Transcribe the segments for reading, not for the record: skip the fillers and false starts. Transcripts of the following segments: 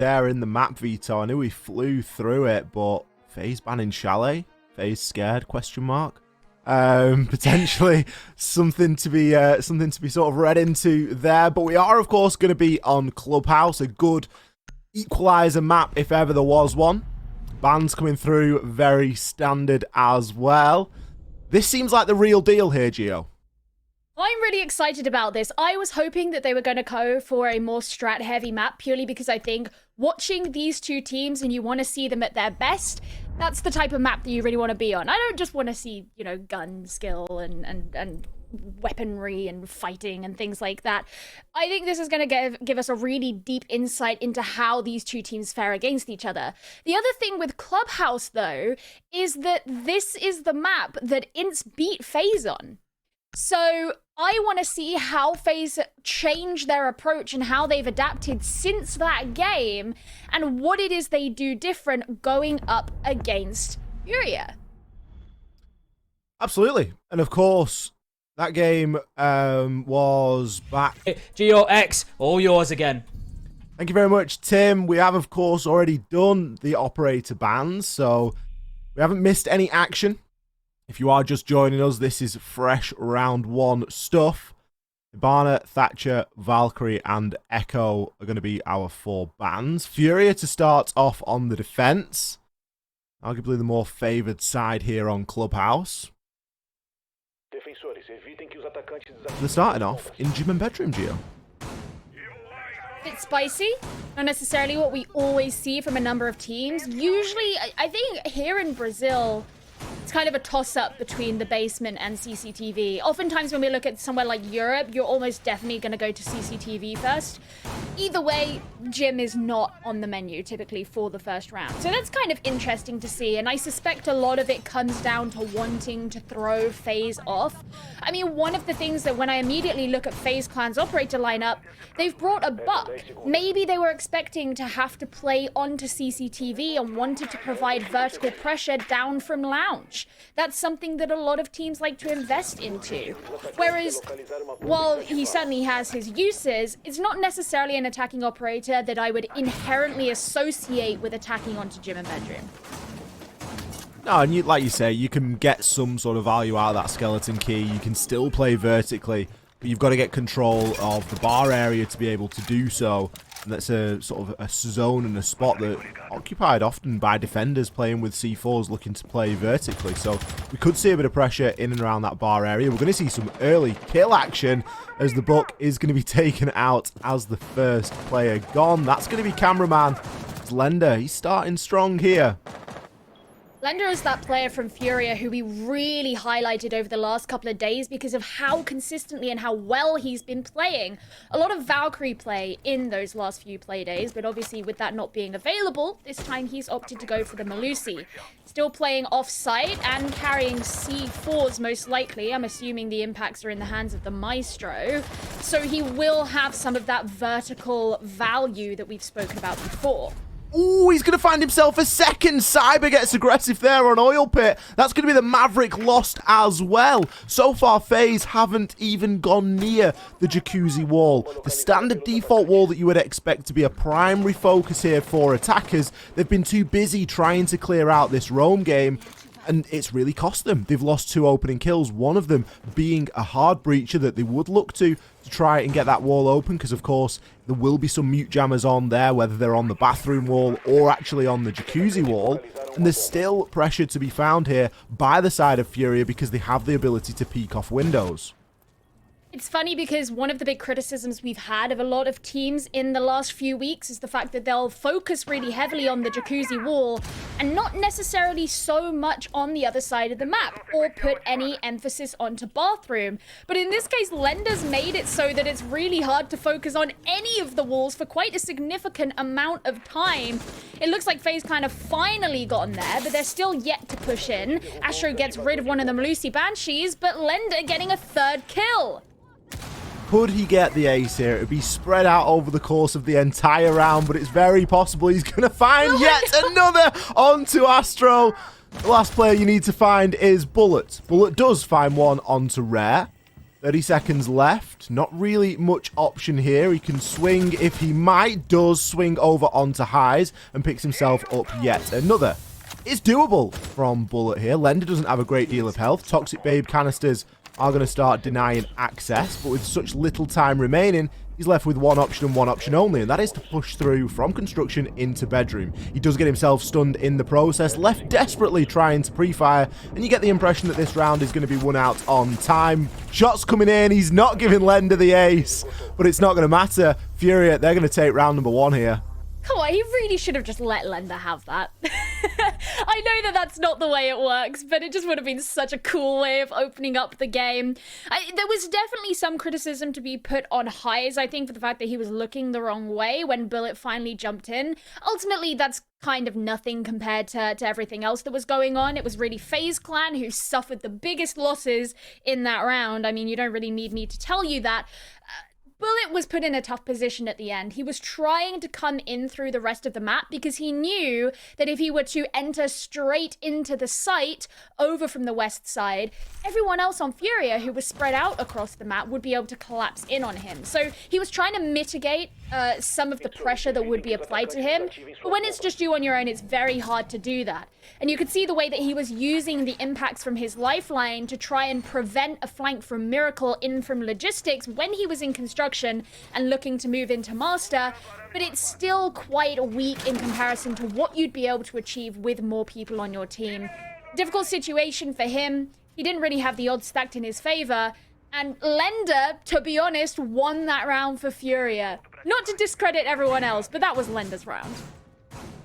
there in the map, Vito. I knew we flew through it, but FaZe banning Chalet? FaZe scared? Question mark. Potentially something to be sort of read into there. But we are, of course, going to be on Clubhouse, a good equalizer map if ever there was one. Bans coming through, very standard as well. This seems like the real deal here, Gio. I'm really excited about this. I was hoping that they were going to go for a more strat-heavy map purely because I think watching these two teams and you want to see them at their best, that's the type of map that you really want to be on. I don't just want to see, you know, gun skill and weaponry and fighting and things like that. I think this is going to give us a really deep insight into how these two teams fare against each other. The other thing with Clubhouse, though, is that this is the map that Ints beat FaZe on. So I want to see how FaZe change their approach and how they've adapted since that game and what it is they do different going up against FURIA. Absolutely. And of course, that game was back. Geo X, all yours again. Thank you very much, Tim. We have, of course, already done the operator bans, so we haven't missed any action. If you are just joining us, this is fresh round one stuff. Ibana, Thatcher, Valkyrie, and Echo are going to be our 4 bans. FURIA to start off on the defense. Arguably the more favoured side here on Clubhouse. They're starting off in gym and bedroom, Gio. It's spicy, not necessarily what we always see from a number of teams. Usually, I think here in Brazil, it's kind of a toss-up between the basement and CCTV. Oftentimes when we look at somewhere like Europe, you're almost definitely going to go to CCTV first. Either way, gym is not on the menu typically for the first round. So that's kind of interesting to see, and I suspect a lot of it comes down to wanting to throw FaZe off. I mean, one of the things that when I immediately look at FaZe Clan's operator lineup, they've brought a buck. Maybe they were expecting to have to play onto CCTV and wanted to provide vertical pressure down from lounge. That's something that a lot of teams like to invest into. Whereas, while he certainly has his uses, it's not necessarily an attacking operator that I would inherently associate with attacking onto gym and bedroom. No, and like you say, you can get some sort of value out of that skeleton key. You can still play vertically, but you've got to get control of the bar area to be able to do so. And that's a sort of a zone and a spot that occupied often by defenders playing with C4s looking to play vertically. So we could see a bit of pressure in and around that bar area. We're going to see some early kill action as the buck is going to be taken out as the first player gone. That's going to be cameraman Lender. He's starting strong here. Lender is that player from FURIA who we really highlighted over the last couple of days because of how consistently and how well he's been playing. A lot of Valkyrie play in those last few play days, but obviously with that not being available, this time he's opted to go for the Melusi. Still playing off-site and carrying C4s most likely. I'm assuming the impacts are in the hands of the Maestro. So he will have some of that vertical value that we've spoken about before. Ooh, he's going to find himself a second. Cyber gets aggressive there on Oil Pit. That's going to be the Maverick lost as well. So far, FaZe haven't even gone near the Jacuzzi wall. The standard default wall that you would expect to be a primary focus here for attackers. They've been too busy trying to clear out this roam game, and it's really cost them. They've lost 2 opening kills, one of them being a hard breacher that they would look to try and get that wall open, because of course there will be some mute jammers on there, whether they're on the bathroom wall or actually on the jacuzzi wall, and there's still pressure to be found here by the side of FURIA because they have the ability to peek off windows. It's funny because one of the big criticisms we've had of a lot of teams in the last few weeks is the fact that they'll focus really heavily on the jacuzzi wall and not necessarily so much on the other side of the map or put any emphasis onto bathroom. But in this case, Lender's made it so that it's really hard to focus on any of the walls for quite a significant amount of time. It looks like FaZe Clan have finally gotten there, but they're still yet to push in. Astro gets rid of one of the Melusi Banshees, but Lender getting a 3rd kill. Could he get the ace here? It would be spread out over the course of the entire round, but it's very possible he's going to find yet another onto Astro. The last player you need to find is Bullet. Bullet does find one onto Rare. 30 seconds left. Not really much option here. He can swing if he might. Does swing over onto highs and picks himself up yet another. It's doable from Bullet here. Lender doesn't have a great deal of health. Toxic Babe canisters are going to start denying access, but with such little time remaining, he's left with one option and one option only, and that is to push through from construction into bedroom. He does get himself stunned in the process, left desperately trying to pre-fire, and you get the impression that this round is going to be won out on time. Shots coming in, he's not giving Lender the ace, but it's not going to matter. Furia, they're going to take round number 1 here. Come on, he really should have just let Lender have that. I know that that's not the way it works, but it just would have been such a cool way of opening up the game. There was definitely some criticism to be put on highs, I think, for the fact that he was looking the wrong way when Bullet finally jumped in. Ultimately, that's kind of nothing compared to everything else that was going on. It was really FaZe Clan who suffered the biggest losses in that round. I mean, you don't really need me to tell you that. Bullet was put in a tough position at the end. He was trying to come in through the rest of the map because he knew that if he were to enter straight into the site over from the west side, everyone else on Furia who was spread out across the map would be able to collapse in on him. So he was trying to mitigate some of the pressure that would be applied to him. But when it's just you on your own, it's very hard to do that. And you could see the way that he was using the impacts from his lifeline to try and prevent a flank from Miracle in from logistics when he was in construction and looking to move into master, but it's still quite weak in comparison to what you'd be able to achieve with more people on your team. Difficult situation for him. He didn't really have the odds stacked in his favor, and Lender, to be honest, won that round for Furia. Not to discredit everyone else, but that was Lender's round.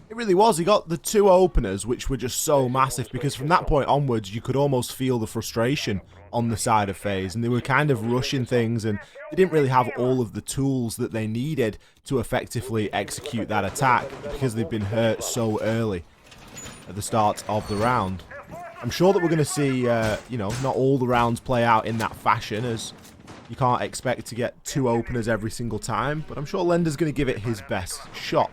It really was. He got the 2 openers, which were just so massive, because from that point onwards, you could almost feel the frustration on the side of FaZe, and they were kind of rushing things, and they didn't really have all of the tools that they needed to effectively execute that attack, because they've been hurt so early at the start of the round. I'm sure that we're going to see, you know, not all the rounds play out in that fashion, as you can't expect to get 2 openers every single time, but I'm sure Lender's going to give it his best shot.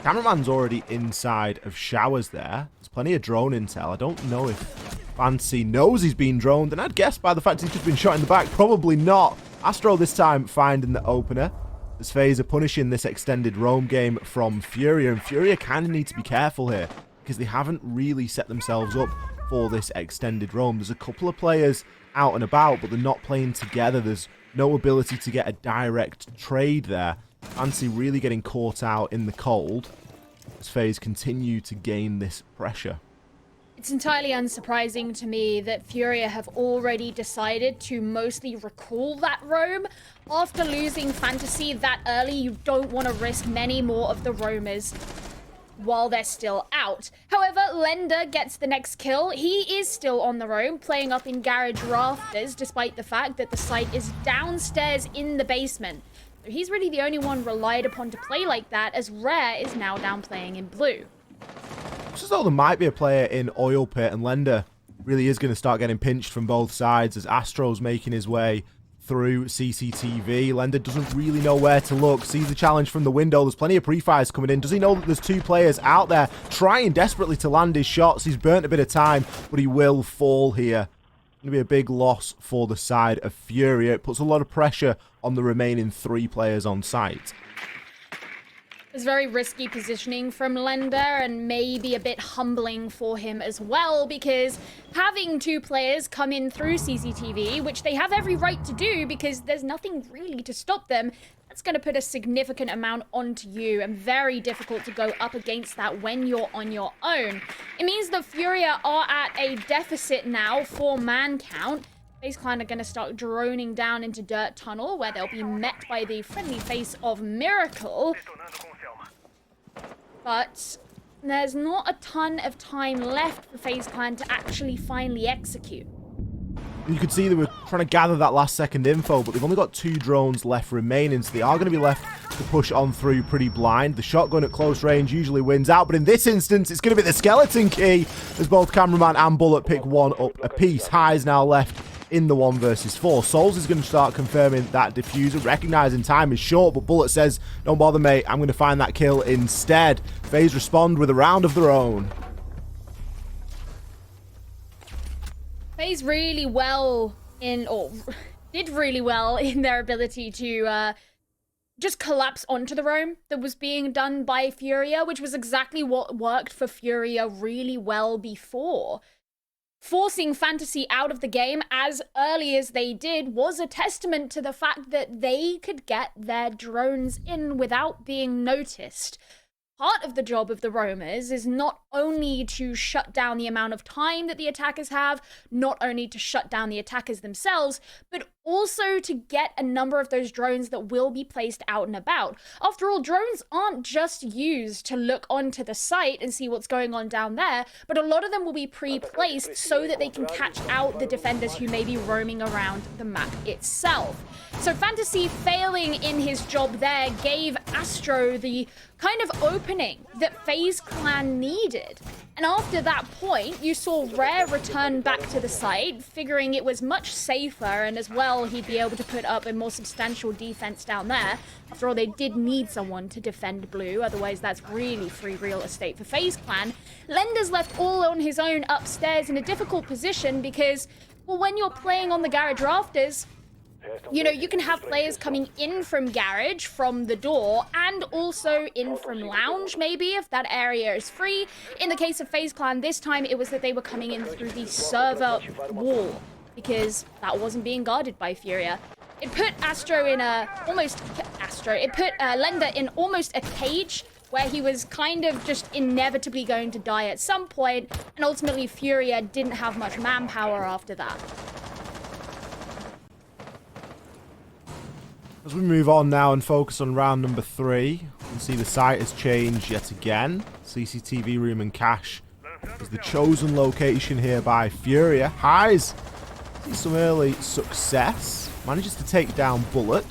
Cameraman's already inside of showers there. There's plenty of drone intel. I don't know if Fancy knows he's been droned, and I'd guess by the fact he's just been shot in the back, probably not. Astro this time finding the opener, as FaZe are punishing this extended roam game from Furia, and Furia kind of need to be careful here, because they haven't really set themselves up for this extended roam. There's a couple of players out and about, but they're not playing together. There's no ability to get a direct trade there. Fancy really getting caught out in the cold as FaZe continue to gain this pressure. It's entirely unsurprising to me that Furia have already decided to mostly recall that roam. After losing Fantasy that early, you don't want to risk many more of the roamers while they're still out. However, Lender gets the next kill. He is still on the roam, playing up in garage rafters, despite the fact that the site is downstairs in the basement. He's really the only one relied upon to play like that, as Rare is now down playing in blue. Looks as though there might be a player in Oil Pit, and Lender really is going to start getting pinched from both sides as Astro's making his way through CCTV. Lender doesn't really know where to look, sees the challenge from the window. There's plenty of pre-fires coming in. Does he know that there's 2 players out there trying desperately to land his shots? He's burnt a bit of time, but he will fall here. Going to be a big loss for the side of Furia. It puts a lot of pressure on the remaining 3 players on site. It's very risky positioning from Lender, and maybe a bit humbling for him as well, because having 2 players come in through CCTV, which they have every right to do because there's nothing really to stop them, that's going to put a significant amount onto you, and very difficult to go up against that when you're on your own. It means that Furia are at a deficit now for man count. FaZe Clan are going to start droning down into Dirt Tunnel, where they'll be met by the friendly face of Miracle. But there's not a ton of time left for FaZe Clan to actually finally execute. You could see they were trying to gather that last second info, but they've only got 2 drones left remaining, so they are going to be left to push on through pretty blind. The shotgun at close range usually wins out, but in this instance, it's going to be the skeleton key, as both Cameraman and Bullet pick 1 up apiece. High's now left in the 1 versus 4. Souls is going to start confirming that diffuser, recognizing time is short, but Bullet says, don't bother, mate, I'm going to find that kill instead. FaZe respond with a round of their own. Plays really well in, or did really well in their ability to just collapse onto the roam that was being done by FURIA, which was exactly what worked for FURIA really well before. Forcing Fantasy out of the game as early as they did was a testament to the fact that they could get their drones in without being noticed. Part of the job of the roamers is not only to shut down the amount of time that the attackers have, not only to shut down the attackers themselves, but also to get a number of those drones that will be placed out and about. After all, drones aren't just used to look onto the site and see what's going on down there, but a lot of them will be pre-placed so that they can catch out the defenders who may be roaming around the map itself. So Fantasy failing in his job there gave Astro the kind of opening that FaZe Clan needed. And after that point, you saw Rare return back to the site, figuring it was much safer, and as well, he'd be able to put up a more substantial defense down there. After all, they did need someone to defend blue, otherwise that's really free real estate for FaZe Clan. Lender's left all on his own upstairs in a difficult position because, well, when you're playing on the garage rafters, you know, you can have players coming in from garage, from the door, and also in from lounge, maybe, if that area is free. In the case of FaZe Clan, this time it was that they were coming in through the server wall, because that wasn't being guarded by FURIA. It put Lender in almost a cage, where he was kind of just inevitably going to die at some point, and ultimately FURIA didn't have much manpower after that. As we move on now and focus on round number 3, you can see the site has changed yet again. CCTV room and cache is the chosen location here by FURIA. Highs see some early success. Manages to take down Bullet.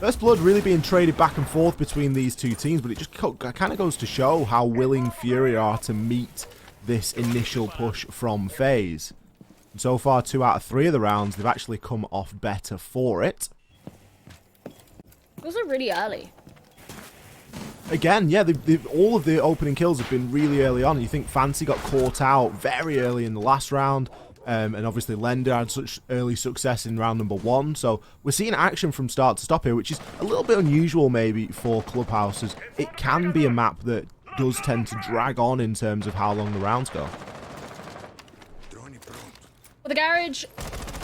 First Blood really being traded back and forth between these two teams, but it just kind of goes to show how willing FURIA are to meet this initial push from FaZe. So far, 2 out of 3 of the rounds, they've actually come off better for it. Those are really early. Again, yeah, all of the opening kills have been really early on. You think Fancy got caught out very early in the last round, and obviously Lender had such early success in round number 1. So we're seeing action from start to stop here, which is a little bit unusual maybe for Clubhouses. It can be a map that does tend to drag on in terms of how long the rounds go. Well, the garage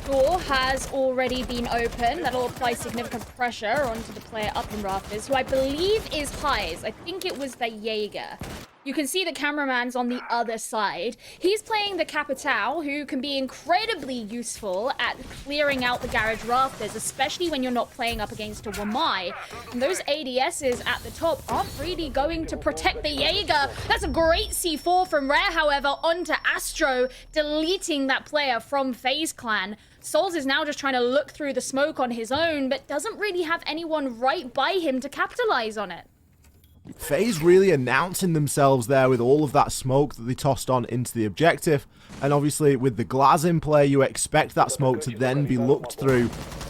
door has already been opened. That'll apply significant pressure onto the player up in rafters, who I believe is Highs. I think it was the Jaeger. You can see the cameraman's on the other side. He's playing the Capitao, who can be incredibly useful at clearing out the garage rafters, especially when you're not playing up against a Wamai. And those ADSs at the top aren't really going to protect the Jaeger. That's a great C4 from Rare, however, onto Astro, deleting that player from FaZe Clan. Souls is now just trying to look through the smoke on his own, but doesn't really have anyone right by him to capitalize on it. FaZe really announcing themselves there with all of that smoke that they tossed on into the objective. And obviously with the Glaz in play, you expect that smoke to then be looked through.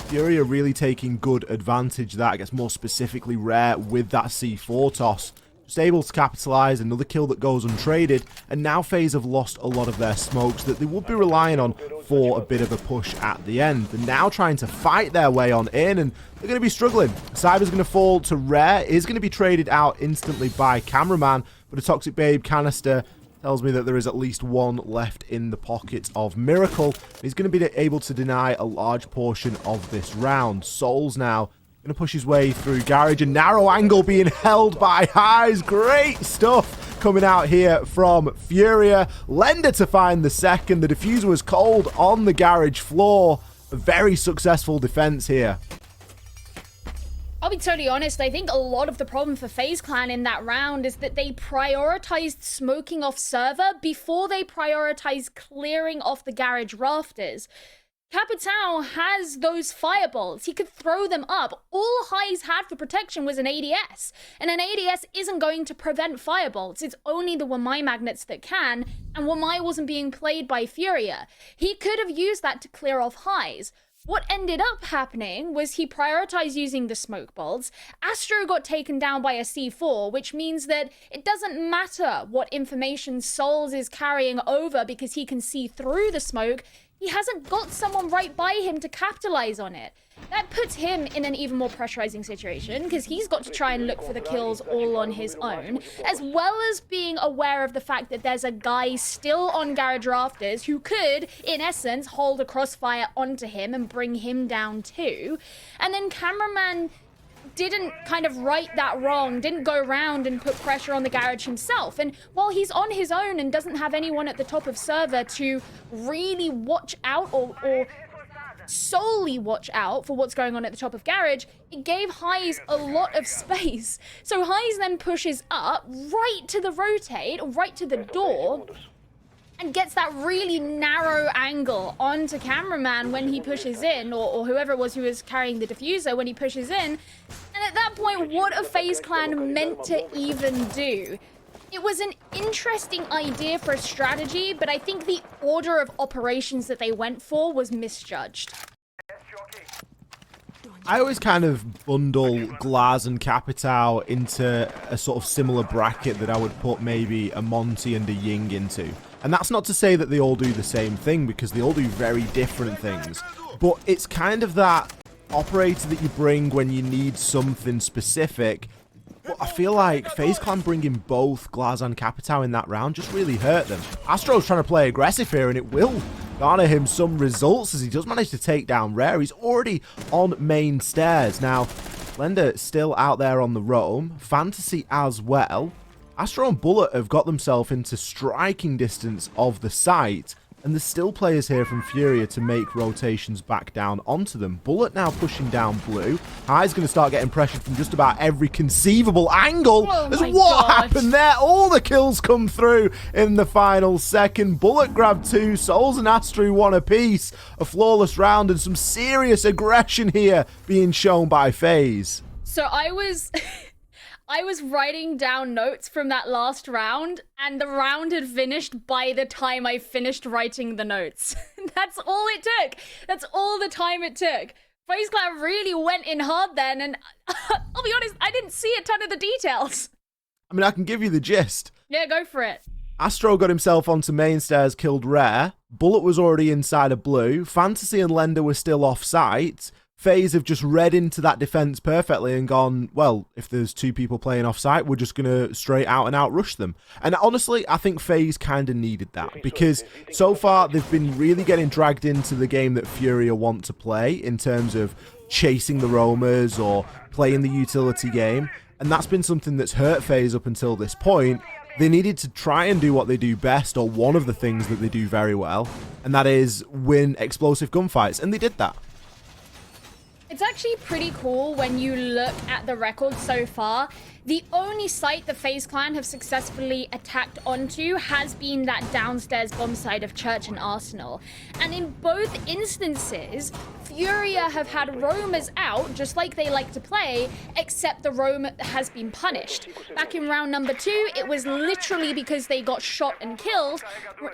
FURIA really taking good advantage of that. I guess more specifically Rare with that C4 toss. Just able to capitalize, another kill that goes untraded, and now FaZe have lost a lot of their smokes that they would be relying on for a bit of a push at the end. They're now trying to fight their way on in, and they're going to be struggling. Cyber's going to fall to Rare, is going to be traded out instantly by Cameraman, but a Toxic Babe canister tells me that there is at least one left in the pocket of Miracle. He's going to be able to deny a large portion of this round. Souls now going to push his way through garage, and narrow angle being held by Highs. Great stuff coming out here from FURIA. Lender to find the second. The diffuser was cold on the garage floor. A very successful defense here. I'll be totally honest, I think a lot of the problem for FaZe Clan in that round is that they prioritized smoking off server before they prioritized clearing off the garage rafters. Capitao has those fireballs. He could throw them up. All Highs had for protection was an ADS. And an ADS isn't going to prevent fireballs. It's only the Wamai magnets that can. And Wamai wasn't being played by FURIA. He could have used that to clear off Highs. What ended up happening was he prioritized using the smoke bolts. Astro got taken down by a C4, which means that it doesn't matter what information Souls is carrying over because he can see through the smoke. He he hasn't got someone right by him to capitalize on it. That puts him in an even more pressurizing situation because he's got to try and look for the kills all on his own, as well as being aware of the fact that there's a guy still on garage rafters who could, in essence, hold a crossfire onto him and bring him down too. And then cameraman didn't kind of right that wrong, didn't go around and put pressure on the garage himself. And while he's on his own and doesn't have anyone at the top of server to really watch out or solely watch out for what's going on at the top of garage, it gave Highs a lot of space. So Highs then pushes up right to the rotate, right to the door, and gets that really narrow angle onto cameraman when he pushes in, or whoever it was who was carrying the diffuser when he pushes in. And at that point, what a FaZe Clan meant to even do? It was an interesting idea for a strategy, but I think the order of operations that they went for was misjudged. I always kind of bundle Glaz and Capitao into a sort of similar bracket that I would put maybe a Monty and a Ying into. And that's not to say that they all do the same thing, because they all do very different things. But it's kind of that operator that you bring when you need something specific. But I feel like FaZe Clan bringing both Glaz and Capitao in that round just really hurt them. Astro's trying to play aggressive here, and it will garner him some results as he does manage to take down Rare. He's already on main stairs. Now, Lender still out there on the roam. Fantasy as well. Astro and Bullet have got themselves into striking distance of the site. And there's still players here from FURIA to make rotations back down onto them. Bullet now pushing down blue. High's going to start getting pressured from just about every conceivable angle. Oh As my what God. happened there? All the kills come through in the final second. Bullet grabbed 2. Souls and Astro 1 apiece. A flawless round and some serious aggression here being shown by FaZe. So I was writing down notes from that last round, and the round had finished by the time I finished writing the notes. That's all it took. That's all the time it took. FaZe Clan really went in hard then, and I'll be honest, I didn't see a ton of the details. I mean, I can give you the gist. Yeah, go for it. Astro got himself onto main stairs, killed Rare. Bullet was already inside of blue. Fantasy and Lender were still off site. FaZe have just read into that defense perfectly and gone, well, if there's 2 people playing off site, we're just going to straight out and out rush them. And honestly, I think FaZe kind of needed that, because so far they've been really getting dragged into the game that FURIA want to play in terms of chasing the roamers or playing the utility game. And that's been something that's hurt FaZe up until this point. They needed to try and do what they do best, or one of the things that they do very well, and that is win explosive gunfights. And they did that. It's actually pretty cool when you look at the record so far. The only site the FaZe Clan have successfully attacked onto has been that downstairs bomb site of Church and Arsenal. And in both instances, FURIA have had roamers out, just like they like to play, except the roam has been punished. Back in round number 2, it was literally because they got shot and killed.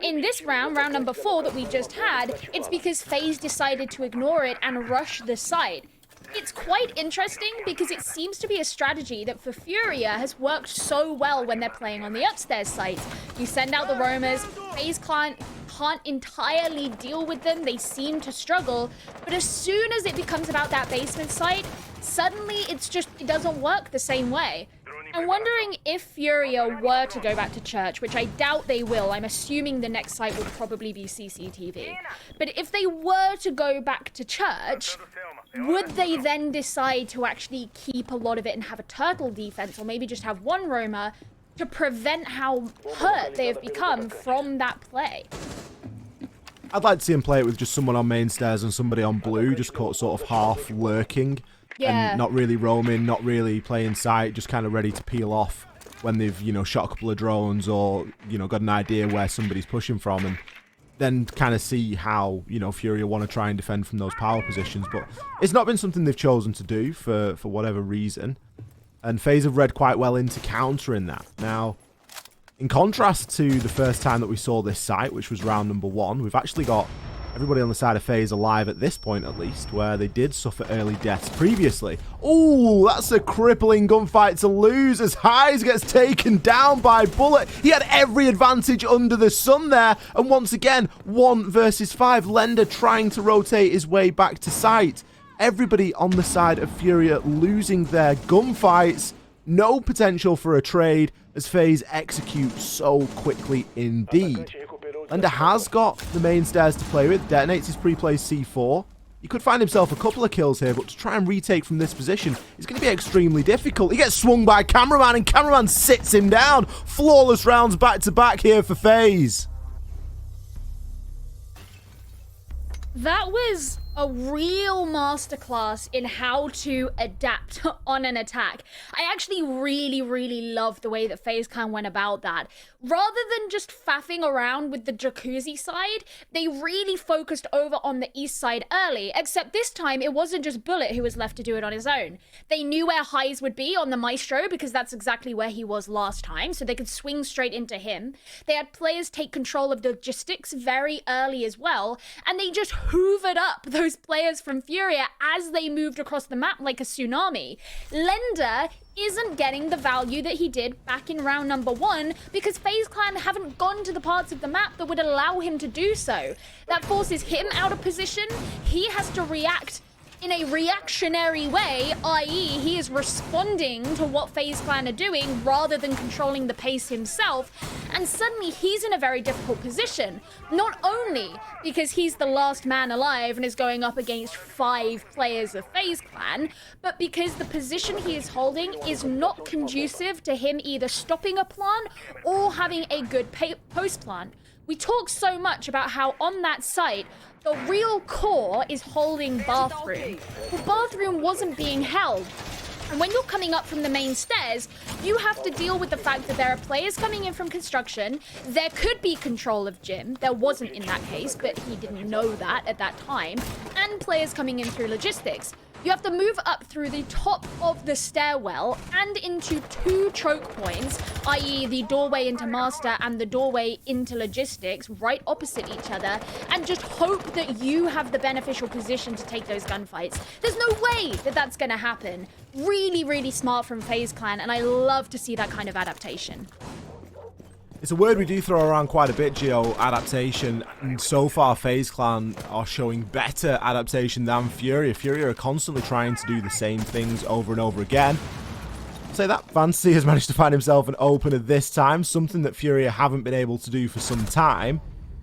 In this round, round number 4 that we just had, it's because FaZe decided to ignore it and rush the site. It's quite interesting because it seems to be a strategy that for FURIA has worked so well when they're playing on the upstairs sites. You send out the roamers, FaZe Clan can't entirely deal with them, they seem to struggle, but as soon as it becomes about that basement site, suddenly it doesn't work the same way. I'm wondering if FURIA were to go back to Church, which I doubt they will. I'm assuming the next site would probably be CCTV. But if they were to go back to Church, would they then decide to actually keep a lot of it and have a turtle defense, or maybe just have one roamer to prevent how hurt they have become from that play? I'd like to see him play it with just someone on main stairs and somebody on blue, just caught sort of half lurking. Yeah. And not really roaming, not really playing sight, just kind of ready to peel off when they've, you know, shot a couple of drones or, you know, got an idea where somebody's pushing from, and then kind of see how, you know, FURIA want to try and defend from those power positions. But it's not been something they've chosen to do for whatever reason. And FaZe have read quite well into countering that. Now, in contrast to the first time that we saw this site, which was round number 1, we've actually got Everybody on the side of FaZe alive at this point, at least, where they did suffer early deaths previously. Oh, that's a crippling gunfight to lose as Highs gets taken down by Bullet. He had every advantage under the sun there. And once again, 1 versus 5. Lender trying to rotate his way back to site. Everybody on the side of FURIA losing their gunfights. No potential for a trade as FaZe execute so quickly indeed. Lender has got the main stairs to play with, detonates his pre-placed C4. He could find himself a couple of kills here, but to try and retake from this position is going to be extremely difficult. He gets swung by Cameraman, and Cameraman sits him down. Flawless rounds back-to-back here for FaZe. That was a real masterclass in how to adapt on an attack. I actually really love the way that FaZe Clan went about that. Rather than just faffing around with the jacuzzi side, they really focused over on the east side early, except this time it wasn't just Bullet who was left to do it on his own. They knew where Highs would be on the Maestro because that's exactly where he was last time, so they could swing straight into him. They had players take control of the logistics very early as well, and they just hoovered up those players from FURIA as they moved across the map like a tsunami. Lender isn't getting the value that he did back in round number 1 because FaZe Clan haven't gone to the parts of the map that would allow him to do so. That forces him out of position. He has to react in a reactionary way, i.e. he is responding to what FaZe Clan are doing rather than controlling the pace himself, and suddenly he's in a very difficult position. Not only because he's the last man alive and is going up against 5 players of FaZe Clan, but because the position he is holding is not conducive to him either stopping a plan or having a good post plan. We talk so much about how on that site, the real core is holding Bathroom. Well, Bathroom wasn't being held. And when you're coming up from the main stairs, you have to deal with the fact that there are players coming in from construction. There could be control of Gym. There wasn't in that case, but he didn't know that at that time. And players coming in through logistics. You have to move up through the top of the stairwell and into 2 choke points, i.e. the doorway into Master and the doorway into logistics, right opposite each other, and just hope that you have the beneficial position to take those gunfights. There's no way that that's going to happen. Really smart from FaZe Clan, and I love to see that kind of adaptation. It's a word we do throw around quite a bit, Gio, adaptation, and so far FaZe Clan are showing better adaptation than FURIA. FURIA are constantly trying to do the same things over and over again. I'll say that Fantasy has managed to find himself an opener this time, something that FURIA haven't been able to do for some time.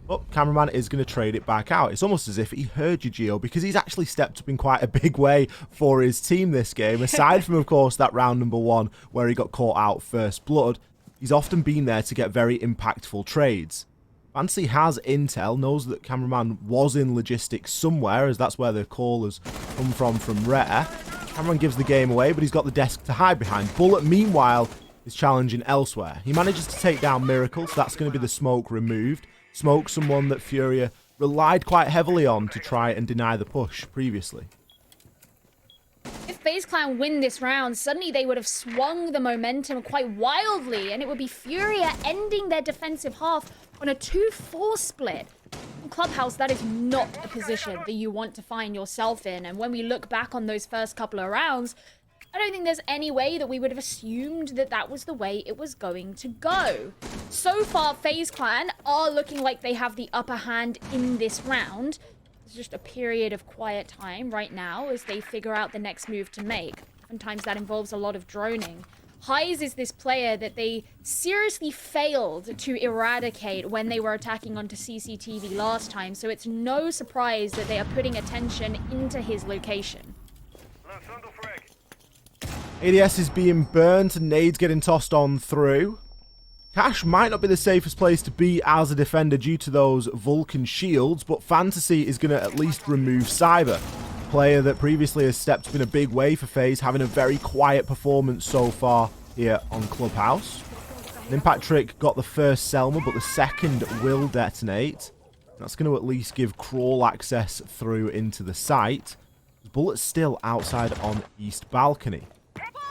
But Cameraman is going to trade it back out. It's almost as if he heard you, Gio, because he's actually stepped up in quite a big way for his team this game. Aside from, of course, that round number 1 where he got caught out first blood, he's often been there to get very impactful trades. Fantasy has intel, knows that Cameraman was in logistics somewhere, as that's where the call has come from Rare. Cameraman gives the game away, but he's got the desk to hide behind. Bullet, meanwhile, is challenging elsewhere. He manages to take down Miracle, so that's going to be the smoke removed. Smoke, someone that FURIA relied quite heavily on to try and deny the push previously. If FaZe Clan win this round, suddenly they would have swung the momentum quite wildly, and it would be FURIA ending their defensive half on a 2-4 split. In Clubhouse, that is not a position that you want to find yourself in, and when we look back on those first couple of rounds, I don't think there's any way that we would have assumed that that was the way it was going to go. So far, FaZe Clan are looking like they have the upper hand in this round. It's just a period of quiet time right now as they figure out the next move to make. Sometimes that involves a lot of droning. Highs is this player that they seriously failed to eradicate when they were attacking onto CCTV last time, so it's no surprise that they are putting attention into his location. ADS is being burnt and nades getting tossed on through. Cash might not be the safest place to be as a defender due to those Vulcan shields, but Fantasy is going to at least remove Cyber. A player that previously has stepped up in a big way for FaZe, having a very quiet performance so far here on Clubhouse. An Impact Trick got the first Selma, but the second will detonate. That's going to at least give Crawl access through into the site. Bullet's still outside on East Balcony.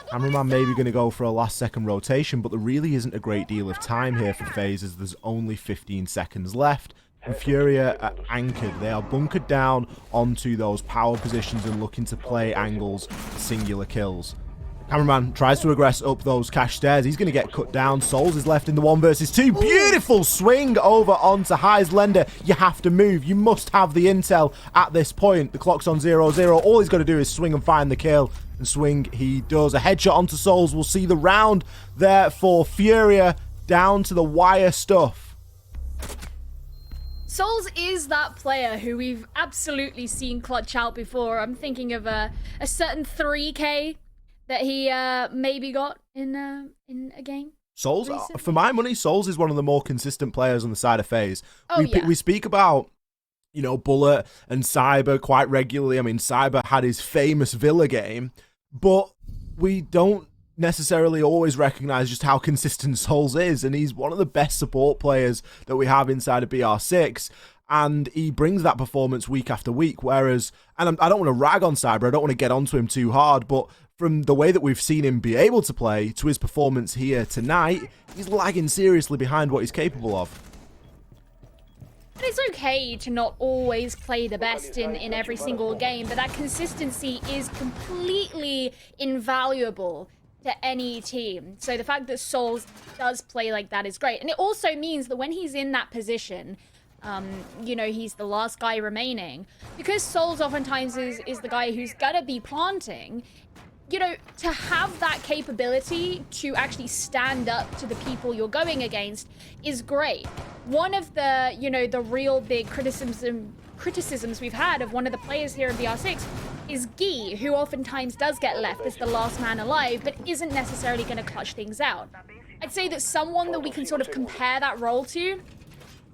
Cameraman maybe going to go for a last second rotation, but there really isn't a great deal of time here for FaZe as there's only 15 seconds left And FURIA are anchored. They are bunkered down onto those power positions and looking to play angles for singular kills. Cameraman tries to aggress up those cash stairs. He's going to get cut down. Souls is left in the 1 versus 2. Beautiful swing over onto High's Lender. You have to move. You must have the intel at this point. The clock's on 0-0. All he's got to do is swing and find the kill. And swing he does. A headshot onto Souls. We'll see the round there for FURIA. Down to the wire stuff. Souls is that player who we've absolutely seen clutch out before. I'm thinking of a certain 3K that he maybe got in a game. Souls, recently. for my money, Souls is one of the more consistent players on the side of FaZe. Oh, We speak about, you know, Bullet and Cyber quite regularly. I mean, Cyber had his famous Villa game, but we don't necessarily always recognize just how consistent Souls is, and he's one of the best support players that we have inside of BR6. And he brings that performance week after week, whereas, and I don't want to rag on Cyber, I don't want to get onto him too hard, but from the way that we've seen him be able to play to his performance here tonight, he's lagging seriously behind what he's capable of. And it's okay to not always play the best in every single game, but that consistency is completely invaluable to any team. So the fact that Souls does play like that is great. And it also means that when he's in that position, you know, he's the last guy remaining, because Souls oftentimes is the guy who's gonna be planting. You know, to have that capability to actually stand up to the people you're going against is great. One of the, you know, the real big criticisms we've had of one of the players here in BR6 is Guy, who oftentimes does get left as the last man alive, but isn't necessarily going to clutch things out. I'd say that someone that we can sort of compare that role to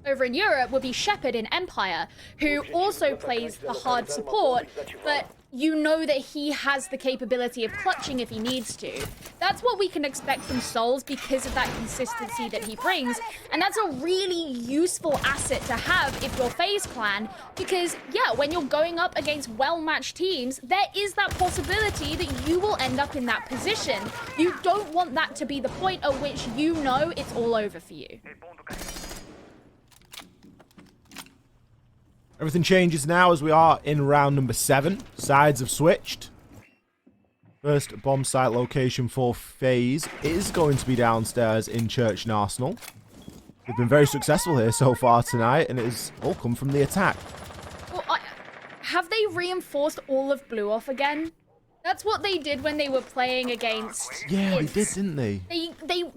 over in Europe would be Shepard in Empire, who also plays the hard support, but you know that he has the capability of clutching if he needs to. That's what we can expect from Souls because of that consistency that he brings, and that's a really useful asset to have if you're FaZe Clan, because yeah, when you're going up against well-matched teams, there is that possibility that you will end up in that position. You don't want that to be the point at which you know it's all over for you. Everything changes now as we are in round number 7. Sides have switched. First bomb site location for FaZe is going to be downstairs in Church and Arsenal. They've been very successful here so far tonight, and it has all come from the attack. Well, have they reinforced all of Blue off again? That's what they did when they were playing against... Yeah, they did, didn't they?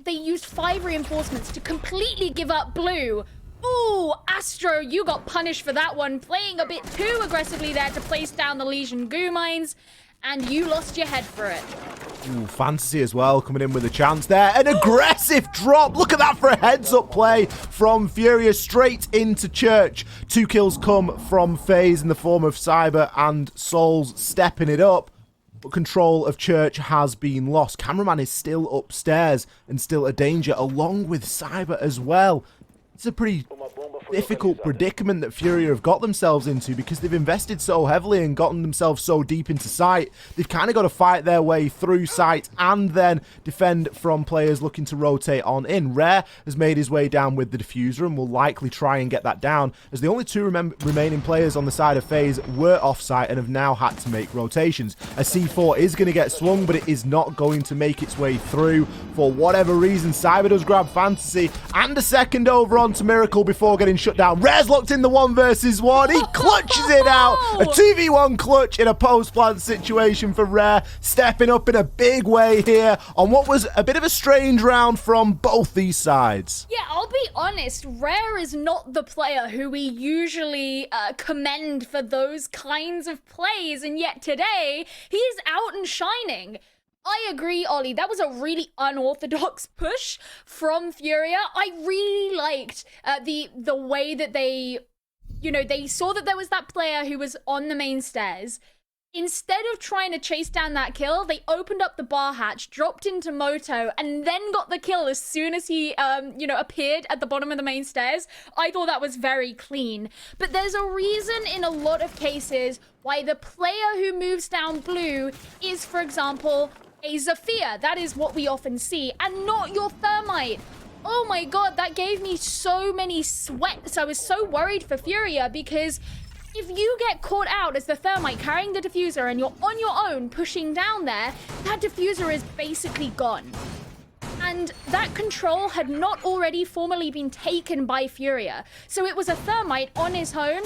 They used 5 reinforcements to completely give up Blue. Ooh, Astro, you got punished for that one, playing a bit too aggressively there to place down the Legion goo mines, and you lost your head for it. Ooh, Fantasy as well, coming in with a chance there. An aggressive drop. Look at that for a heads-up play from FURIA straight into Church. 2 kills come from FaZe in the form of Cyber and Souls stepping it up. But control of Church has been lost. Cameraman is still upstairs and still a danger, along with Cyber as well. It's a pretty difficult predicament that FURIA have got themselves into because they've invested so heavily and gotten themselves so deep into site. They've kind of got to fight their way through site and then defend from players looking to rotate on in. Rare has made his way down with the diffuser and will likely try and get that down, as the only 2 remaining players on the side of FaZe were off site and have now had to make rotations. A C4 is going to get swung, but it is not going to make its way through for whatever reason. Cyber does grab Fantasy and a second over onto Miracle before getting shut down. Rare's locked in the 1 versus 1. He clutches it out. A 2v1 clutch in a post-plant situation for Rare, stepping up in a big way here on what was a bit of a strange round from both these sides. Yeah, I'll be honest, Rare is not the player who we usually commend for those kinds of plays, and yet today, he's out and shining. I agree, Ollie. That was a really unorthodox push from FURIA. I really liked the way that they, you know, they saw that there was that player who was on the main stairs. Instead of trying to chase down that kill, they opened up the bar hatch, dropped into Moto, and then got the kill as soon as he, you know, appeared at the bottom of the main stairs. I thought that was very clean. But there's a reason in a lot of cases why the player who moves down Blue is, for example, a Zafir. That is what we often see, and not your Thermite. oh my god, that gave me so many sweats. I was so worried for FURIA because if you get caught out as the Thermite carrying the diffuser and you're on your own pushing down there, that diffuser is basically gone. And that control had not already formally been taken by FURIA. So it was a Thermite on his own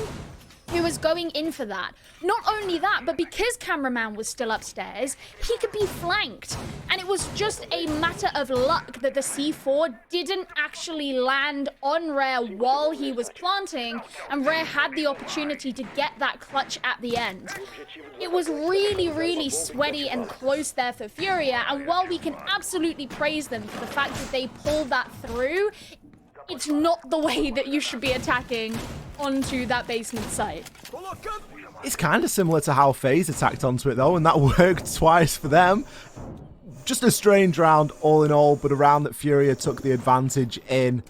who was going in for that. Not only that, but because Cameraman was still upstairs, he could be flanked. And it was just a matter of luck that the C4 didn't actually land on Rare while he was planting, and Rare had the opportunity to get that clutch at the end. It was really, really sweaty and close there for FURIA, and while we can absolutely praise them for the fact that they pulled that through, it's not the way that you should be attacking onto that basement site. It's kind of similar to how FaZe attacked onto it, though, and that worked twice for them. Just a strange round, all in all, but a round that FURIA took the advantage in.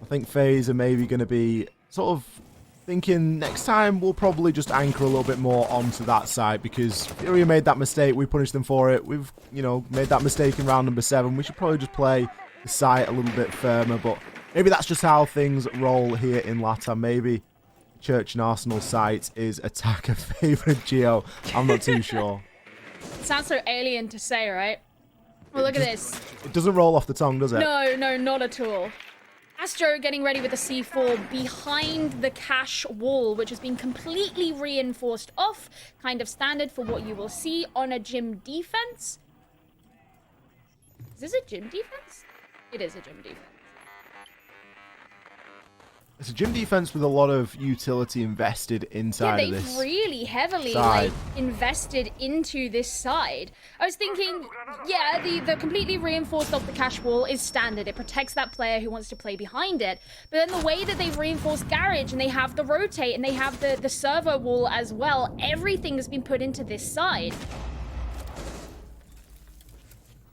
I think FaZe are maybe going to be sort of thinking next time we'll probably just anchor a little bit more onto that side, because FURIA made that mistake. We punished them for it. We've, you know, made that mistake in round number 7. We should probably just play the site a little bit firmer, but maybe that's just how things roll here in LATAM. Maybe Church and Arsenal site is attacker favored Geo. I'm not too sure. It sounds so alien to say, right? Well, look at this. It doesn't roll off the tongue, does it? No, not at all. Astro getting ready with a C4 behind the cache wall, which has been completely reinforced off. Kind of standard for what you will see on a gym defense. Is this a gym defense? It is a gym defense. It's a gym defense with a lot of utility invested inside of this. Yeah, they've really heavily side. Invested into this side. I was thinking, yeah, the completely reinforced off the cache wall is standard. It protects that player who wants to play behind it. But then the way that they've reinforced garage, and they have the rotate, and they have the server wall as well, everything has been put into this side.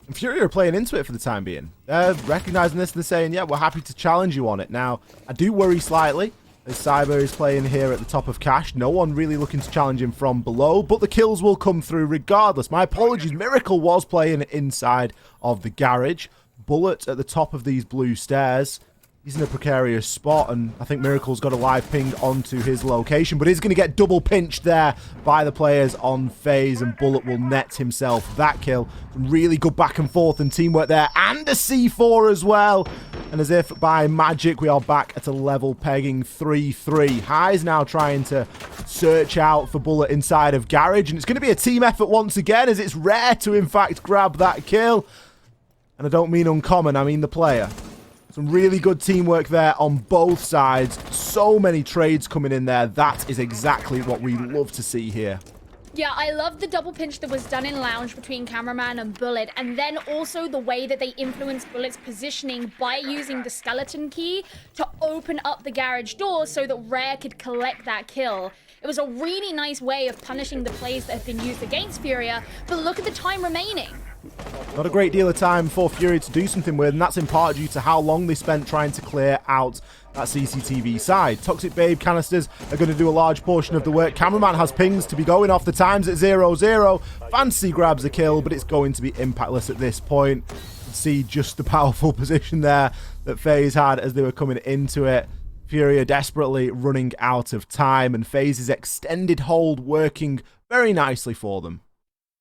And FURIA are playing into it for the time being. They're recognizing this and they're saying, yeah, we're happy to challenge you on it. Now, I do worry slightly as Cyber is playing here at the top of cache. No one really looking to challenge him from below, but the kills will come through regardless. My apologies, Miracle was playing inside of the garage. Bullet at the top of these blue stairs. He's in a precarious spot, and I think Miracle's got a live ping onto his location, but he's going to get double pinched there by the players on FaZe, and Bullet will net himself that kill. Some really good back and forth and teamwork there, and a C4 as well. And as if by magic, we are back at a level pegging 3-3. High's now trying to search out for Bullet inside of garage, and it's going to be a team effort once again, as it's Rare to, in fact, grab that kill. And I don't mean uncommon, I mean the player. Some really good teamwork there on both sides. So many trades coming in there. That is exactly what we love to see here. Yeah, I love the double pinch that was done in Lounge between Cameraman and Bullet, and then also the way that they influenced Bullet's positioning by using the skeleton key to open up the garage door so that Rare could collect that kill. It was a really nice way of punishing the plays that have been used against FURIA, but look at the time remaining. Not a great deal of time for FURIA to do something with, and that's in part due to how long they spent trying to clear out that CCTV side. Toxic Babe canisters are going to do a large portion of the work. Cameraman has pings to be going off. The time's at 0-0. Fancy grabs a kill, but it's going to be impactless at this point. You can see just the powerful position there that FaZe had as they were coming into it. FURIA desperately running out of time, and FaZe's extended hold working very nicely for them.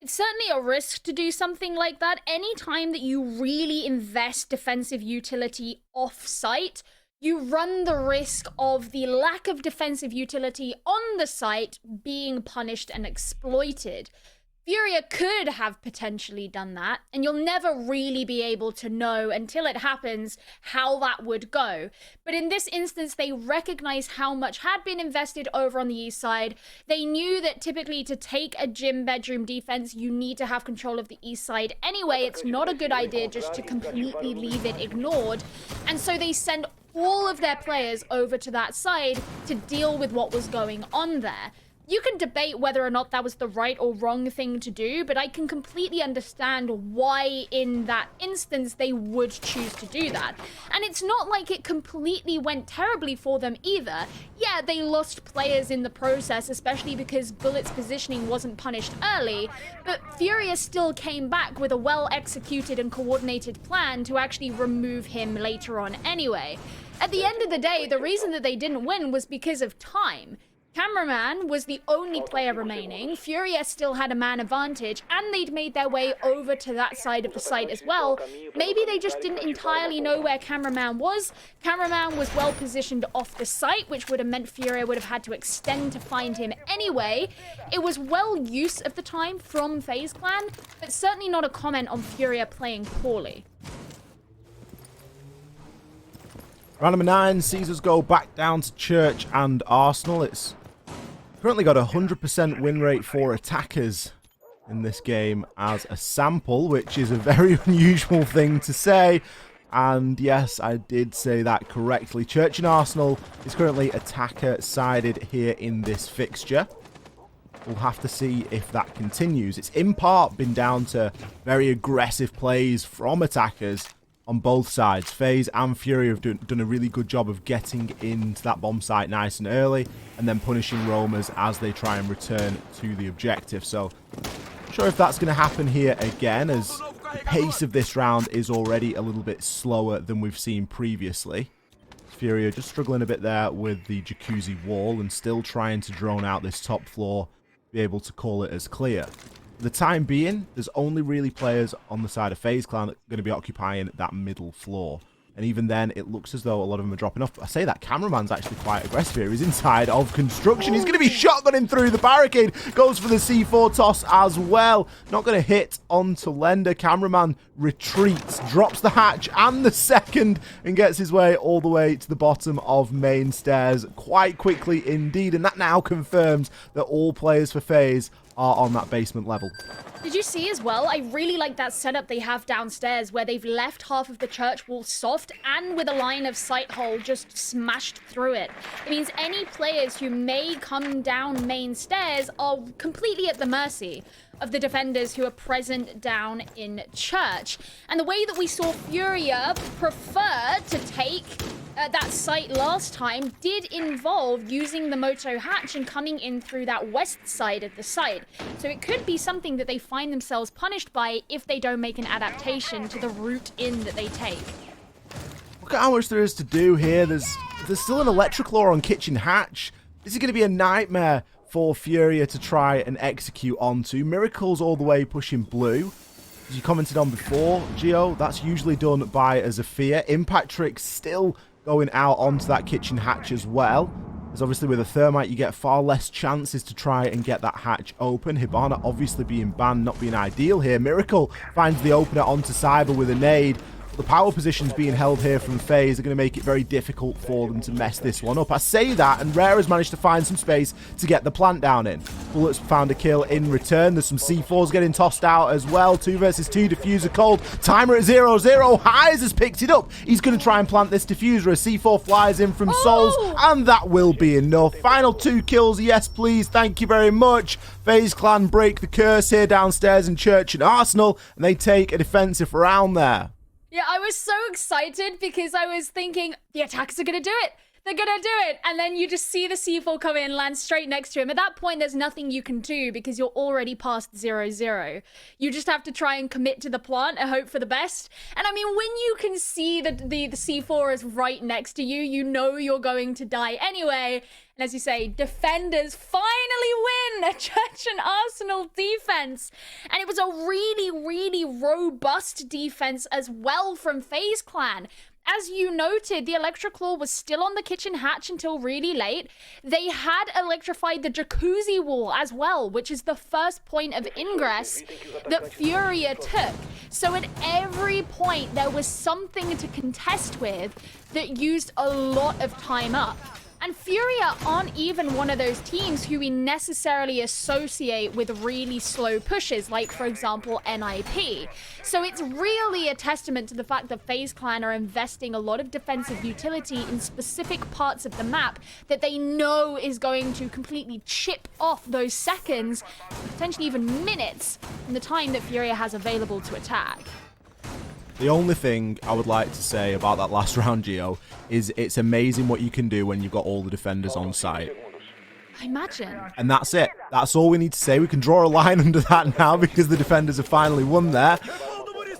It's certainly a risk to do something like that. Any time that you really invest defensive utility off-site, you run the risk of the lack of defensive utility on the site being punished and exploited. FURIA could have potentially done that, and you'll never really be able to know until it happens how that would go. But in this instance, they recognize how much had been invested over on the east side. They knew that typically to take a gym bedroom defense, you need to have control of the east side anyway. It's not a good idea just to completely leave it ignored. And so they send all of their players over to that side to deal with what was going on there. You can debate whether or not that was the right or wrong thing to do, but I can completely understand why in that instance they would choose to do that. And it's not like it completely went terribly for them either. Yeah, they lost players in the process, especially because Bullet's positioning wasn't punished early, but FURIA still came back with a well-executed and coordinated plan to actually remove him later on anyway. At the end of the day, the reason that they didn't win was because of time. Cameraman was the only player remaining, FURIA still had a man advantage, and they'd made their way over to that side of the site as well. Maybe they just didn't entirely know where Cameraman was. Cameraman was well positioned off the site, which would have meant FURIA would have had to extend to find him anyway. It was well use of the time from FaZe Clan, but certainly not a comment on FURIA playing poorly. Round number 9 sees us go back down to Church and Arsenal. It's currently got a 100% win rate for attackers in this game as a sample, which is a very unusual thing to say. And yes, I did say that correctly. Church and Arsenal is currently attacker-sided here in this fixture. We'll have to see if that continues. It's in part been down to very aggressive plays from attackers on both sides. FaZe and FURIA have done a really good job of getting into that bomb site nice and early and then punishing roamers as they try and return to the objective. So, not sure if that's going to happen here again, as the pace of this round is already a little bit slower than we've seen previously. FURIA just struggling a bit there with the jacuzzi wall and still trying to drone out this top floor, be able to call it as clear. For the time being, there's only really players on the side of FaZe Clan that are going to be occupying that middle floor. And even then, it looks as though a lot of them are dropping off. I say that Cameraman's actually quite aggressive here. He's inside of construction. He's going to be shotgunning through the barricade. Goes for the C4 toss as well. Not going to hit onto Lender. Cameraman retreats, drops the hatch and the second, and gets his way all the way to the bottom of main stairs quite quickly indeed. And that now confirms that all players for FaZe are on that basement level. Did you see as well? I really like that setup they have downstairs where they've left half of the church wall soft and with a line of sight hole just smashed through it. It means any players who may come down main stairs are completely at the mercy of the defenders who are present down in church. And the way that we saw FURIA prefer to take that site last time did involve using the Moto hatch and coming in through that west side of the site. So it could be something that they find themselves punished by if they don't make an adaptation to the route in that they take. Look at how much there is to do here. There's still an electric law on kitchen hatch. This is going to be a nightmare for FURIA to try and execute onto. Miracles all the way pushing blue. As you commented on before, Gio, that's usually done by a Zafir. Impact Trick's still going out onto that kitchen hatch as well. As obviously with a thermite, you get far less chances to try and get that hatch open. Hibana obviously being banned, not being ideal here. Miracle finds the opener onto Cyber with a nade. The power positions being held here from FaZe are going to make it very difficult for them to mess this one up. I say that, and Rare has managed to find some space to get the plant down in. Bullets found a kill in return. There's some C4s getting tossed out as well. 2 versus 2, diffuser cold. Timer at 0-0. Highs has picked it up. He's going to try and plant this diffuser. A C4 flies in from Souls, and that will be enough. Final 2 kills, yes please, thank you very much. FaZe Clan break the curse here downstairs in Church and Arsenal, and they take a defensive round there. Yeah, I was so excited because I was thinking, the attackers are going to do it. They're going to do it. And then you just see the C4 come in and land straight next to him. At that point, there's nothing you can do because you're already past 0-0. You just have to try and commit to the plant and hope for the best. And I mean, when you can see that the C4 is right next to you, you know you're going to die anyway. And as you say, defenders finally win a Church and Arsenal defense. And it was a really, really robust defense as well from FaZe Clan. As you noted, the electric claw was still on the kitchen hatch until really late. They had electrified the jacuzzi wall as well, which is the first point of ingress that FURIA took. So at every point, there was something to contest with that used a lot of time up. And FURIA aren't even one of those teams who we necessarily associate with really slow pushes, like, for example, NIP. So it's really a testament to the fact that FaZe Clan are investing a lot of defensive utility in specific parts of the map that they know is going to completely chip off those seconds, potentially even minutes, from the time that FURIA has available to attack. The only thing I would like to say about that last round, Gio, is it's amazing what you can do when you've got all the defenders on site. I imagine. And that's it. That's all we need to say. We can draw a line under that now because the defenders have finally won there.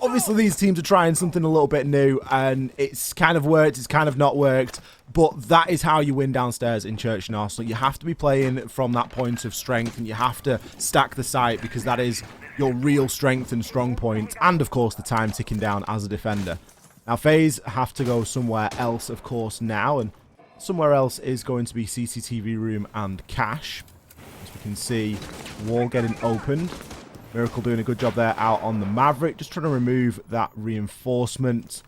Obviously, these teams are trying something a little bit new, and it's kind of worked, it's kind of not worked. But that is how you win downstairs in Church and Arsenal. You have to be playing from that point of strength, and you have to stack the site because that is your real strength and strong point, and of course the time ticking down as a defender. Now FaZe have to go somewhere else, of course, now, and somewhere else is going to be CCTV room and cash. As we can see, wall getting opened. Miracle doing a good job there out on the Maverick, just trying to remove that reinforcement.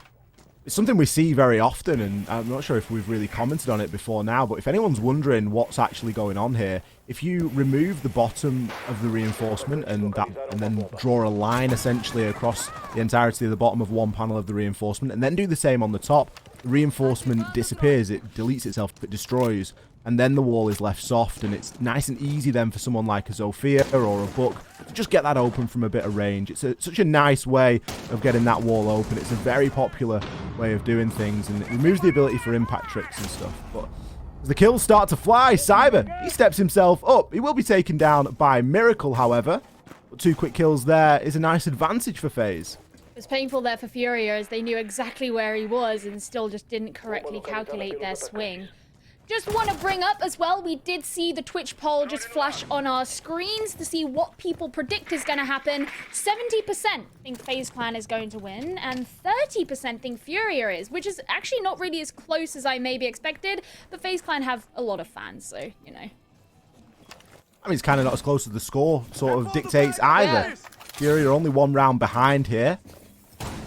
It's something we see very often, and I'm not sure if we've really commented on it before now, but if anyone's wondering what's actually going on here, if you remove the bottom of the reinforcement and then draw a line essentially across the entirety of the bottom of one panel of the reinforcement, and then do the same on the top, the reinforcement disappears, it deletes itself, it destroys, and then the wall is left soft, and it's nice and easy then for someone like a Zofia or a Book to just get that open from a bit of range. It's such a nice way of getting that wall open. It's a very popular way of doing things, and it removes the ability for impact tricks and stuff. But as the kills start to fly, Cyber, he steps himself up. He will be taken down by Miracle, however. But 2 quick kills there is a nice advantage for FaZe. It was painful there for FURIA as they knew exactly where he was and still just didn't correctly calculate their swing. Just want to bring up as well, we did see the Twitch poll just flash on our screens to see what people predict is going to happen. 70% think FaZe Clan is going to win, and 30% think FURIA is, which is actually not really as close as I maybe expected, but FaZe Clan have a lot of fans, so, you know. I mean, it's kind of not as close as the score sort of dictates either. Yeah. FURIA are only 1 round behind here.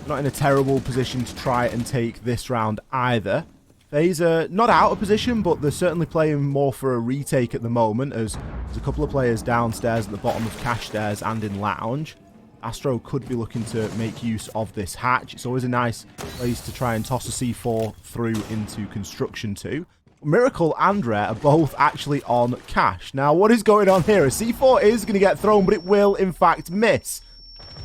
Not in a terrible position to try and take this round either. FaZe are not out of position, but they're certainly playing more for a retake at the moment, as there's a couple of players downstairs at the bottom of cash stairs and in lounge. Astro could be looking to make use of this hatch. It's always a nice place to try and toss a C4 through into construction too. Miracle and Rare are both actually on cash. Now, what is going on here? A C4 is going to get thrown, but it will in fact miss.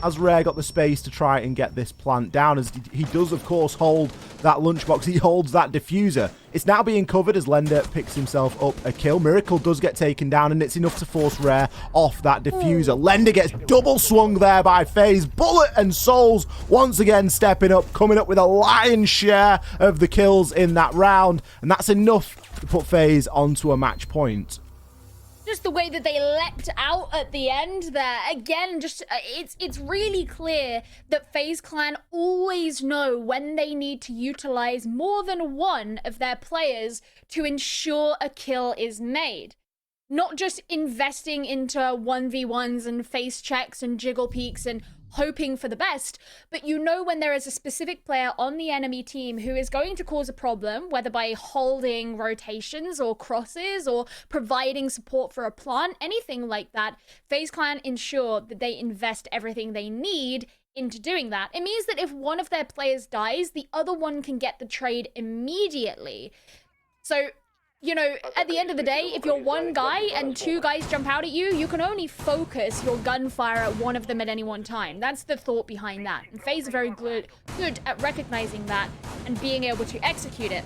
As Rare got the space to try and get this plant down, as he does, of course, hold that lunchbox. He holds that diffuser. It's now being covered as Lender picks himself up a kill. Miracle does get taken down, and it's enough to force Rare off that diffuser. Lender gets double swung there by FaZe. Bullet and Souls once again stepping up, coming up with a lion's share of the kills in that round, and that's enough to put FaZe onto a match point. Just the way that they leapt out at the end there. Again, just it's really clear that FaZe Clan always know when they need to utilize more than one of their players to ensure a kill is made. Not just investing into 1v1s and face checks and jiggle peeks and hoping for the best, but you know when there is a specific player on the enemy team who is going to cause a problem, whether by holding rotations or crosses or providing support for a plant, anything like that, FaZe Clan ensure that they invest everything they need into doing that. It means that if one of their players dies, the other one can get the trade immediately. So, you know, at the end of the day, if you're one guy and 2 guys jump out at you, you can only focus your gunfire at one of them at any one time. That's the thought behind that. And FaZe are very good at recognizing that and being able to execute it.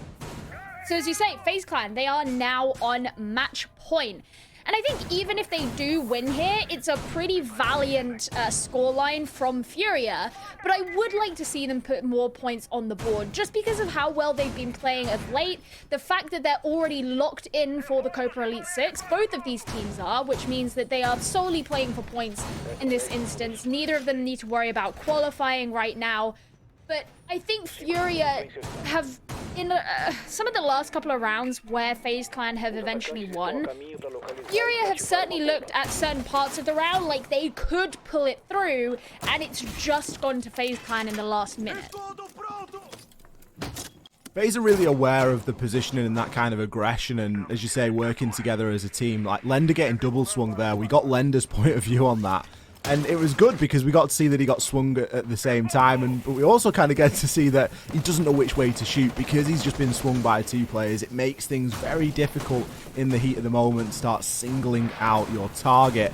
So as you say, FaZe Clan, they are now on match point. And I think even if they do win here, it's a pretty valiant scoreline from FURIA. But I would like to see them put more points on the board just because of how well they've been playing of late. The fact that they're already locked in for the Copa Elite 6, both of these teams are, which means that they are solely playing for points in this instance. Neither of them need to worry about qualifying right now. But I think FURIA have, in some of the last couple of rounds where FaZe Clan have eventually won, FURIA have certainly looked at certain parts of the round like they could pull it through, and it's just gone to FaZe Clan in the last minute. FaZe are really aware of the positioning and that kind of aggression, and as you say, working together as a team. Like Lender getting double swung there, we got Lender's point of view on that, and it was good because we got to see that he got swung at the same time, but we also kind of get to see that he doesn't know which way to shoot because he's just been swung by 2 players. It makes things very difficult in the heat of the moment. Start singling out your target.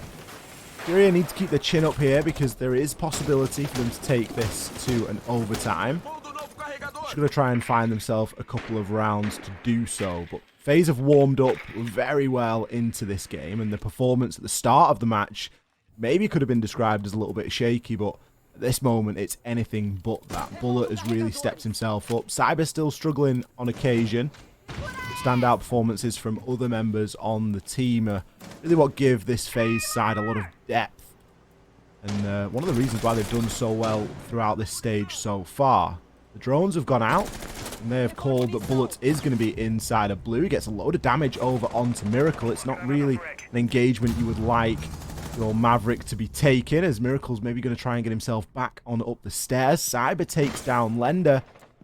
FURIA need to keep their chin up here because there is possibility for them to take this to an overtime. Just going to try and find themselves a couple of rounds to do so. But FaZe have warmed up very well into this game, and the performance at the start of the match maybe could have been described as a little bit shaky, but at this moment it's anything but that. Bullet has really stepped himself up. Cyber still struggling on occasion. Standout performances from other members on the team are really what give this FaZe side a lot of depth, and one of the reasons why they've done so well throughout this stage so far. The drones have gone out, and they have called that Bullet is going to be inside of blue. He gets a load of damage over onto Miracle. It's not really an engagement you would like your Maverick to be taking, as Miracle's maybe going to try and get himself back on up the stairs. Cyber takes down Lender.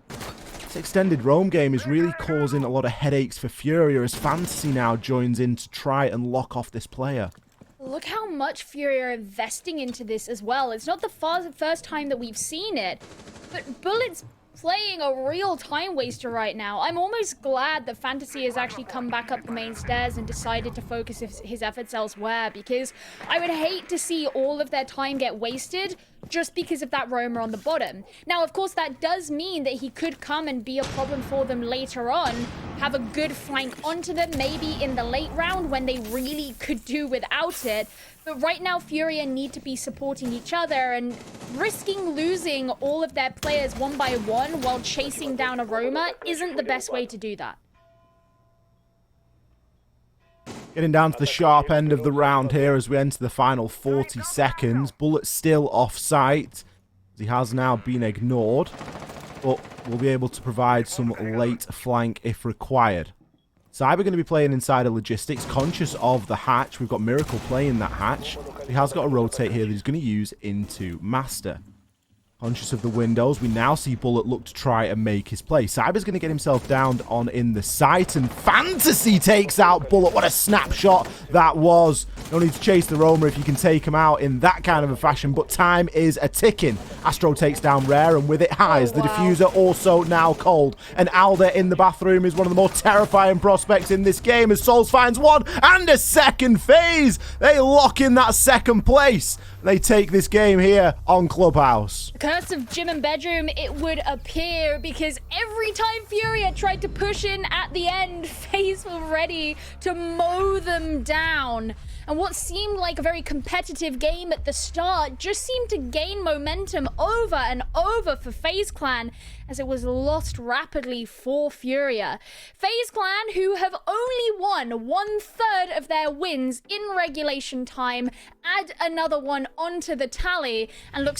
This extended roam game is really causing a lot of headaches for FURIA, as Fantasy now joins in to try and lock off this player. Look how much FURIA are investing into this as well. It's not the first time that we've seen it, but Bullet's playing a real time waster right now. I'm almost glad that Fantasy has actually come back up the main stairs and decided to focus his efforts elsewhere, because I would hate to see all of their time get wasted just because of that roamer on the bottom. Now, of course, that does mean that he could come and be a problem for them later on, have a good flank onto them, maybe in the late round when they really could do without it. But right now, FURIA need to be supporting each other, and risking losing all of their players one by one while chasing down a roamer isn't the best way to do that. Getting down to the sharp end of the round here as we enter the final 40 seconds. Bullet still off site. He has now been ignored, but will be able to provide some late flank if required. Cyber going to be playing inside of logistics, conscious of the hatch. We've got Miracle playing that hatch. He has got a rotate here that he's going to use into Master. Conscious of the windows, we now see Bullet look to try and make his play. Cyber's going to get himself downed on in the site, and Fantasy takes out Bullet. What a snapshot that was. No need to chase the roamer if you can take him out in that kind of a fashion, but time is a-ticking. Astro takes down Rare, and with it Highs, the diffuser also now cold. And Alder in the bathroom is one of the more terrifying prospects in this game, as Souls finds one and a second FaZe. They lock in that second place. They take this game here on Clubhouse. Curse of Gym and Bedroom, it would appear, because every time FURIA tried to push in at the end, FaZe were ready to mow them down. And what seemed like a very competitive game at the start just seemed to gain momentum over and over for FaZe Clan, as it was lost rapidly for FURIA. FaZe Clan, who have only won 1/3 of their wins in regulation time, add another one onto the tally and look